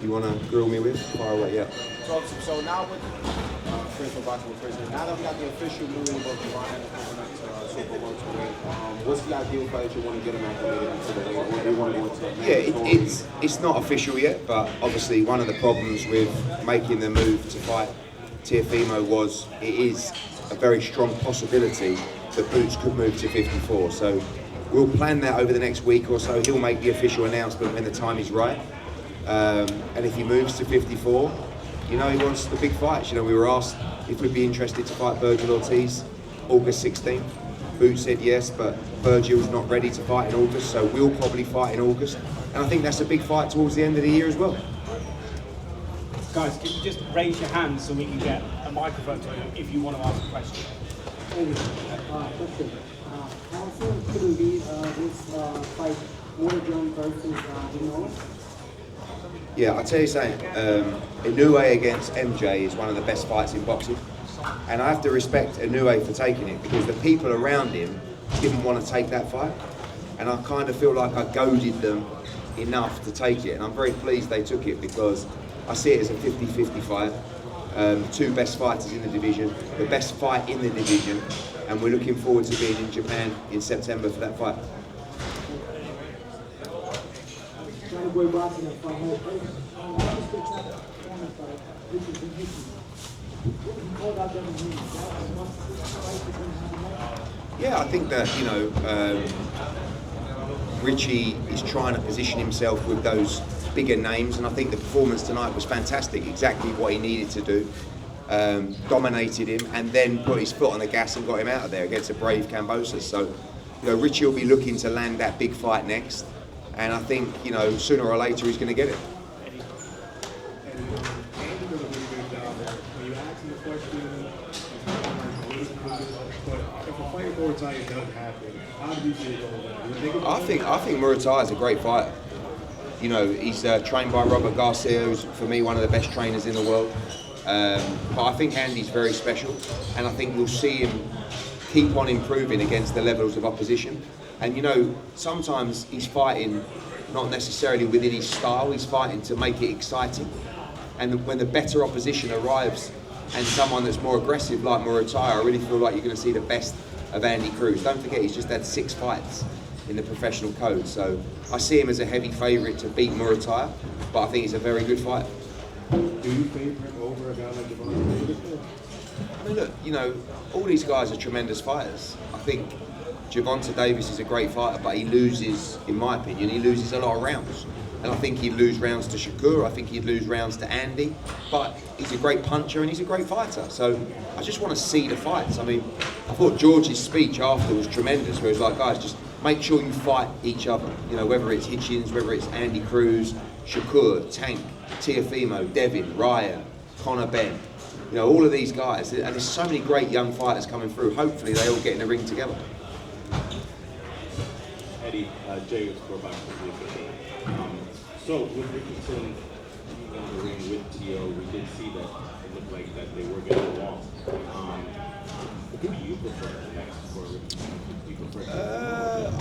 you want to grill me with? Fire away, yeah. So now with Prince boxing with Prison, now that we got the official move of Ryan coming up to Super Welterweight, what's the ideal fight that you want to get him acclimated into the weight? What do you want to go to? Yeah, it's not official yet, but obviously one of the problems with making the move to fight Teofimo was it is a very strong possibility that Boots could move to 54. So we'll plan that over the next week or so. He'll make the official announcement when the time is right. And if he moves to 54, you know, he wants the big fights. You know, we were asked if we'd be interested to fight Virgil Ortiz August 16th. Boots said yes, but Virgil's not ready to fight in August, so we'll probably fight in August. And I think that's a big fight towards the end of the year as well. Guys, can you just raise your hands so we can get a microphone to you if you want to ask a question? Question. How soon could it be this fight more John versus Inoue? Yeah, I'll tell you something. Inoue against MJ is one of the best fights in boxing. And I have to respect Inoue for taking it because the people around him didn't want to take that fight. And I kind of feel like I goaded them enough to take it. And I'm very pleased they took it because I see it as a 50-50 fight. Two best fighters in the division, the best fight in the division. And we're looking forward to being in Japan in September for that fight. Yeah, I think that, you know, Richie is trying to position himself with those bigger names, and I think the performance tonight was fantastic, exactly what he needed to do. Dominated him and then put his foot on the gas and got him out of there against a brave Kambosas. So, you know, Richie will be looking to land that big fight next, and I think, you know, sooner or later he's going to get it. I think Muay is a great fighter. You know, he's trained by Robert Garcia, who's for me one of the best trainers in the world. But I think Andy's very special, and I think you'll see him keep on improving against the levels of opposition. And you know, sometimes he's fighting not necessarily within his style, he's fighting to make it exciting. And when the better opposition arrives and someone that's more aggressive like Muay Thai, I really feel like you're going to see the best of Andy Cruz. Don't forget, he's just had 6 fights in the professional code, so I see him as a heavy favourite to beat Muay Thai, but I think he's a very good fighter. Do you favour him over a guy like Javante Davis? I mean, look, you know, all these guys are tremendous fighters. I think Javante Davis is a great fighter, but he loses, in my opinion, he loses a lot of rounds. And I think he'd lose rounds to Shakur, I think he'd lose rounds to Andy, but he's a great puncher and he's a great fighter. So I just want to see the fights. I mean, I thought George's speech after was tremendous, where he was like, guys, just make sure you fight each other. You know, whether it's Hitchens, whether it's Andy Cruz, Shakur, Tank, Teofimo, Devin, Ryan, Conor Benn. You know, all of these guys, and there's so many great young fighters coming through. Hopefully they all get in the ring together. Eddie, Jay was for back so with Richardson in the ring with T.O., we did see that it looked like that they were getting along. Who do you prefer next for Richardson? Do you prefer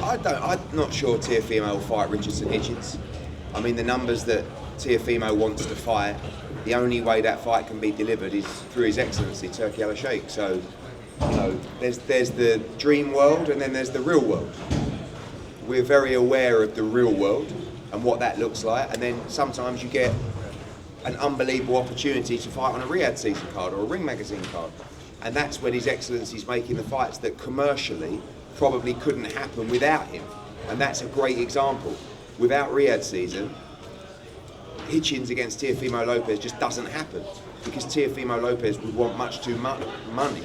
I'm not sure Teofimo will fight Richardson Hitchens. I mean, the numbers that Teofimo wants to fight, the only way that fight can be delivered is through His Excellency, Turki Al-Sheikh. So, you know, there's the dream world and then there's the real world. We're very aware of the real world and what that looks like, and then sometimes you get an unbelievable opportunity to fight on a Riyadh season card or a Ring Magazine card, and that's when His Excellency's making the fights that commercially probably couldn't happen without him, and that's a great example. Without Riyadh season, Hitchens against Teofimo Lopez just doesn't happen because Teofimo Lopez would want much too much money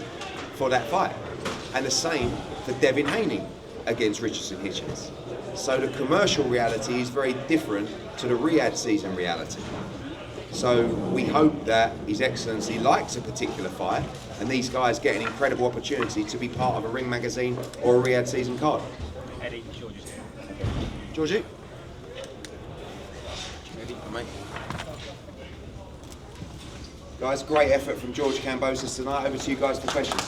for that fight, and the same for Devin Haney against Richardson Hitchens. So the commercial reality is very different to the Riyadh season reality. So we hope that His Excellency likes a particular fight and these guys get an incredible opportunity to be part of a Ring Magazine or a Riyadh season card. Eddie, George's here. Georgie? Eddie, mate. Guys, great effort from George Kambosas tonight. Over to you guys for questions.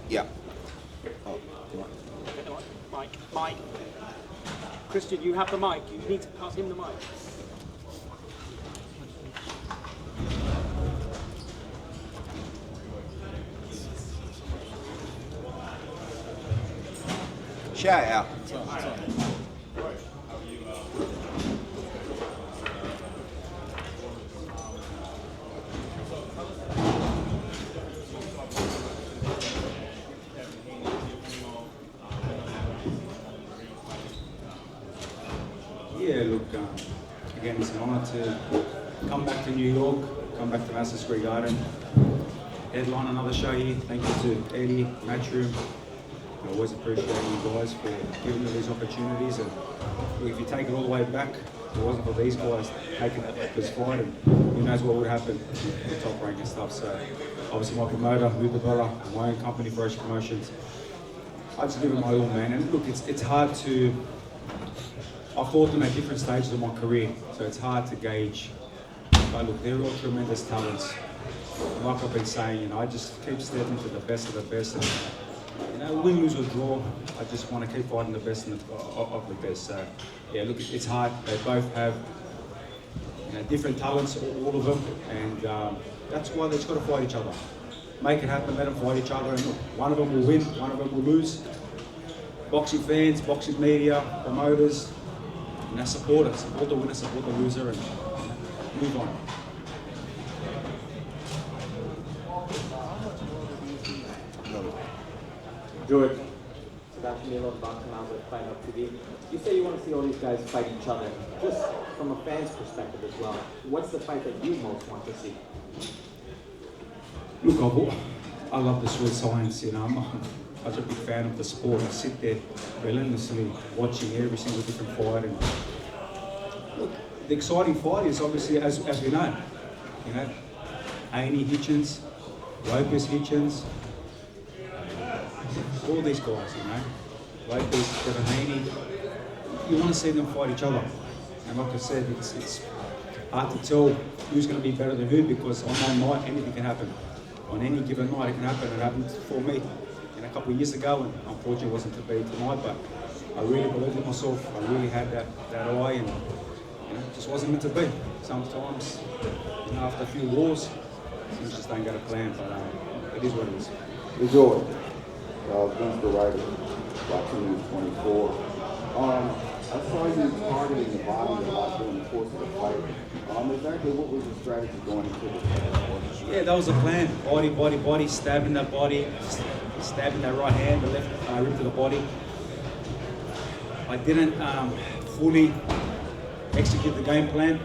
Yeah. Oh, Mike. Christian, you have the mic. You need to pass him the mic. Shout out. Yeah, look, again, it's an honour to come back to New York, come back to Madison Square Garden, headline another show here. Thank you to Eddie, Matchroom. I always appreciate you guys for giving me these opportunities. And if you take it all the way back, if it wasn't for these guys taking this fight, and who knows what would happen with top rank and stuff. So obviously my promoter, Lou DeBella, my own company, Fresh Promotions. I just give it my all, man. And look, it's hard to. I fought them at different stages of my career, so it's hard to gauge. But look, they're all tremendous talents. And like I've been saying, I just keep stepping to the best of the best. And, win, lose or draw, I just want to keep fighting the best of the best. So, yeah, look, it's hard. They both have different talents, all of them, and that's why they've got to fight each other. Make it happen, let them fight each other, and look, one of them will win, one of them will lose. Boxing fans, boxing media, promoters, support the winner, support the loser, and move on. George, Sebastian Milo, Boxing Out with Fight Up TV. You say you want to see all these guys fight each other. Just from a fan's perspective as well, what's the fight that you most want to see? Look, I love the sweet science, I'm such a big fan of the sport. I sit there relentlessly watching every single different fight. And look, the exciting fight is obviously, as we know, Haney Hitchens, Lopez Hitchens, all these guys, Lopez, Devin Haney. You want to see them fight each other. And like I said, it's hard to tell who's going to be better than who, because on that night, anything can happen. On any given night, it can happen. It happened for me a couple of years ago, and unfortunately it wasn't to be tonight, but I really believed in myself. I really had that eye, and it just wasn't meant to be. Sometimes, after a few wars, things just don't go to plan, but it is what it is. Hey George, Vince the writer, watching you 24. I saw you targeting the body a lot during the course of the fight. Exactly what was the strategy going into the fight? Yeah, that was the plan. Body, stabbing that body, stabbing that right hand, the left rib to the body. I didn't fully execute the game plan.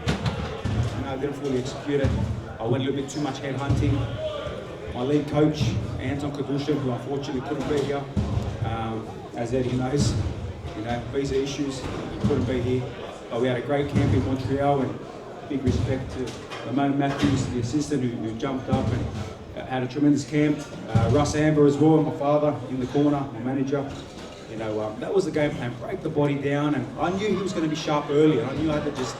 I didn't fully execute it. I went a little bit too much head hunting. My lead coach, Anton Kadushin, who unfortunately couldn't be here, as Eddie knows, visa issues, he couldn't be here. But we had a great camp in Montreal, and big respect to Ramon Matthews, the assistant, who jumped up and had a tremendous camp. Russ Amber as well, my father in the corner, my manager. That was the game plan, break the body down, and I knew he was going to be sharp early, and I knew I had to just,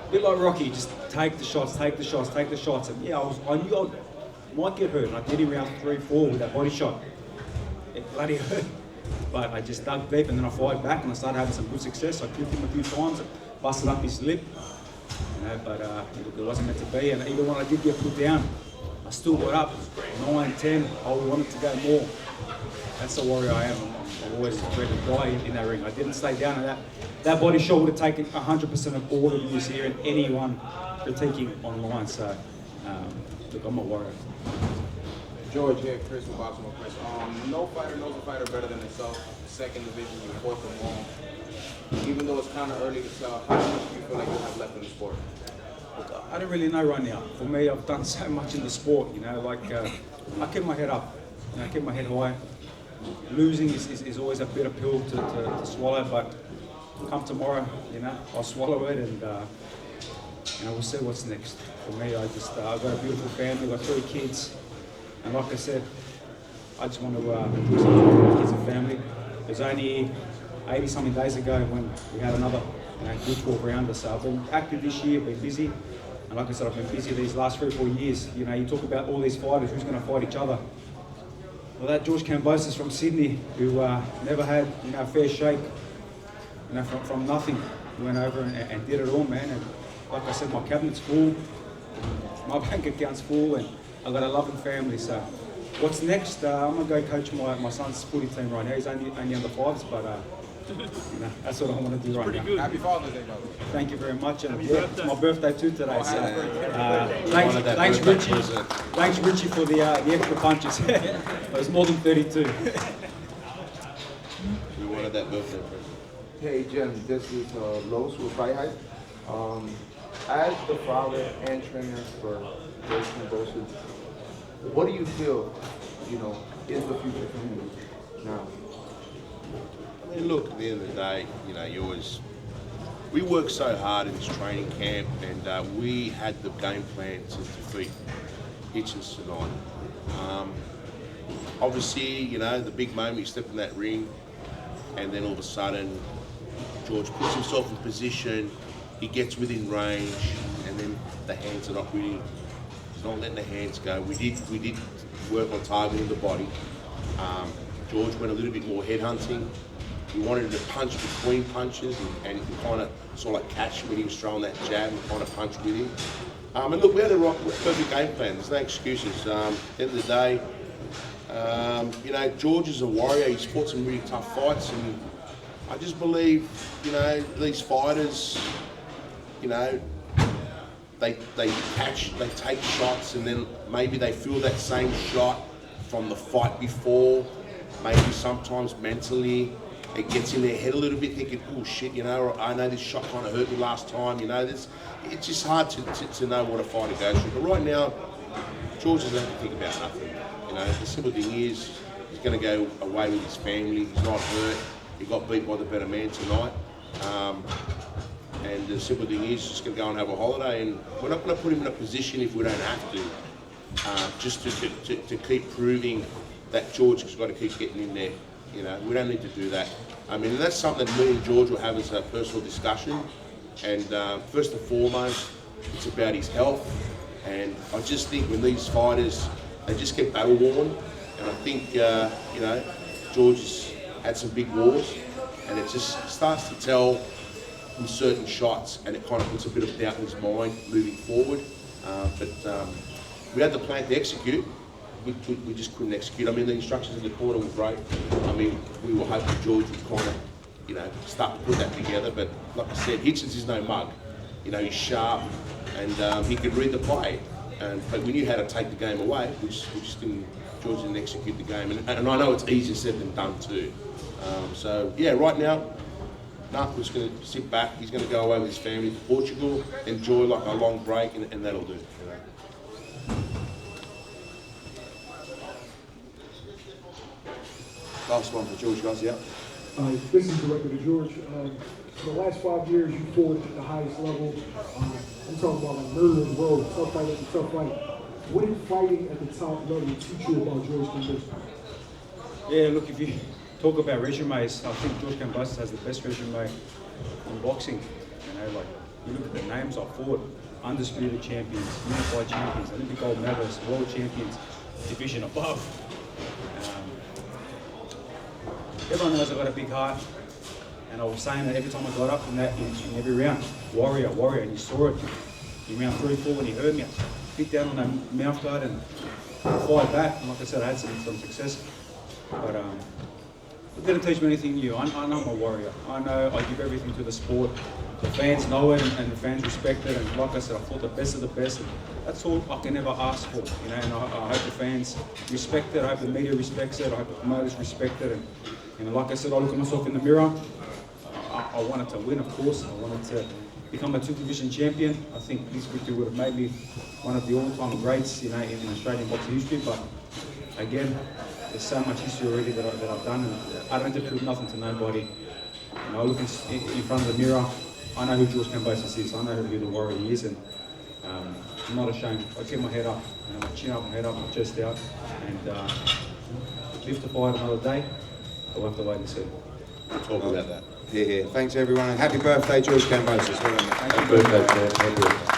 a bit like Rocky, just take the shots, and yeah, I knew I might get hurt, and I did in round 3-4 with that body shot. It bloody hurt, but I just dug deep, and then I fired back, and I started having some good success. I kicked him a few times, and busted up his lip, but it wasn't meant to be, and even when I did get put down, I still got up, 9-10, I wanted to go more. That's the warrior I am. I'm always ready to die in that ring. I didn't stay down, and that body shot would have taken 100% of all of you here and anyone critiquing online. So, look, I'm a warrior. George here, Chris with Boxing with Chris. No fighter knows a fighter better than himself. Second division, you're fourth and long. Even though it's kind of early to tell, how much do you feel like you have left in the sport? Look, I don't really know right now. For me, I've done so much in the sport, I keep my head up, I keep my head high. Losing is always a bitter pill to swallow, but come tomorrow, I'll swallow it, and we'll see what's next. For me, I've got a beautiful family, I've got 3 kids, and like I said, I just want to do something for my kids and family. There's only 80-something days ago when we had another good talk around us. So I've been active this year, been busy, and like I said, I've been busy these last 3 or 4 years. You talk about all these fighters, who's going to fight each other. Well, that George Kambosas from Sydney, who never had a fair shake, You know, from nothing, we went over and did it all, man. And like I said, my cabinet's full, my bank account's full, and I've got a loving family. So, what's next? I'm gonna go coach my son's footy team right now. He's only under fives, but you know, that's what I want to do right now. Good. Happy Father's Day, brother. Thank you very much, and yeah, it's my birthday too today. So, thanks Richie for the extra punches. It was more than 32. We wanted that birthday present. Hey Jim, this is Los with Fight Hype. As the father and trainer for George Kambosas, what do you feel, is the future for him now? I mean, look, at the end of the day, we worked so hard in this training camp, and we had the game plan to defeat Hitchens tonight. Obviously, the big moment, he stepped in that ring, and then all of a sudden, George puts himself in position, he gets within range, and then the hands are not really, he's not letting the hands go. We did work on targeting the body. George went a little bit more headhunting. We wanted him to punch between punches and kind of sort of like catch when he was throwing that jab and kind of punch with him. And look, we had the perfect game plan. There's no excuses. At the end of the day, George is a warrior. He's fought some really tough fights, and I just believe, these fighters, they take shots, and then maybe they feel that same shot from the fight before. Maybe sometimes mentally it gets in their head a little bit, thinking, oh shit, I know this shot kind of hurt me last time. It's just hard to know what a fighter goes through. But right now, George doesn't have to think about nothing. The simple thing is, he's going to go away with his family. He's not hurt. He got beat by the better man tonight. And the simple thing is, just going to go and have a holiday. And we're not going to put him in a position if we don't have to, just to keep proving that George has got to keep getting in there. We don't need to do that. I mean, that's something that me and George will have as a personal discussion. And first and foremost, it's about his health. And I just think when these fighters, they just get battle worn. And I think, George has had some big wars, and it just starts to tell from certain shots, and it kind of puts a bit of doubt in his mind moving forward. But we had the plan to execute. We just couldn't execute. I mean, the instructions in the corner were great. I mean, we were hoping George would kind of, start to put that together. But like I said, Hitchens is no mug. He's sharp, and he could read the play. But we knew how to take the game away. George didn't execute the game. And I know it's easier said than done too. So yeah, right now, Narco's going to sit back. He's going to go away with his family to Portugal, enjoy like a long break, and that'll do. Last one for George, guys, yeah. This is directed to George. For the last 5 years, you fought at the highest level. I'm talking about like murder in the road, tough fight after tough fight. What did fighting at the top level teach you about George Kambosas? Yeah, look, if you talk about resumes, I think George Kambosas has the best resume in boxing. You look at the names I fought: undisputed champions, unified champions, Olympic gold medalists, world champions, division above. Everyone knows I've got a big heart, and I was saying that every time I got up in every round, warrior, and you saw it in round 3, 4 when he heard me. I hit down on that mouth guard and fired back, and like I said, I had some success. But it didn't teach me anything new. I know I'm a warrior. I know I give everything to the sport. The fans know it, and the fans respect it. And like I said, I fought the best of the best. And that's all I can ever ask for, And I hope the fans respect it. I hope the media respects it. I hope the promoters respect it. And like I said, I look at myself in the mirror. I wanted to win, of course. I wanted to become a 2-division champion. I think this victory would have made me one of the all-time greats, in Australian boxing history. But again, there's so much history already that I've done, and I don't have to prove nothing to nobody. I look in front of the mirror. I know who George Kambosas is. I know who the warrior he is, and I'm not ashamed. I keep my head up, my chin up, my head up, my chest out, and live to fight another day. We'll have to wait and see. Talk about that. Yeah. Thanks everyone, and happy birthday, George Kambosas. Happy birthday,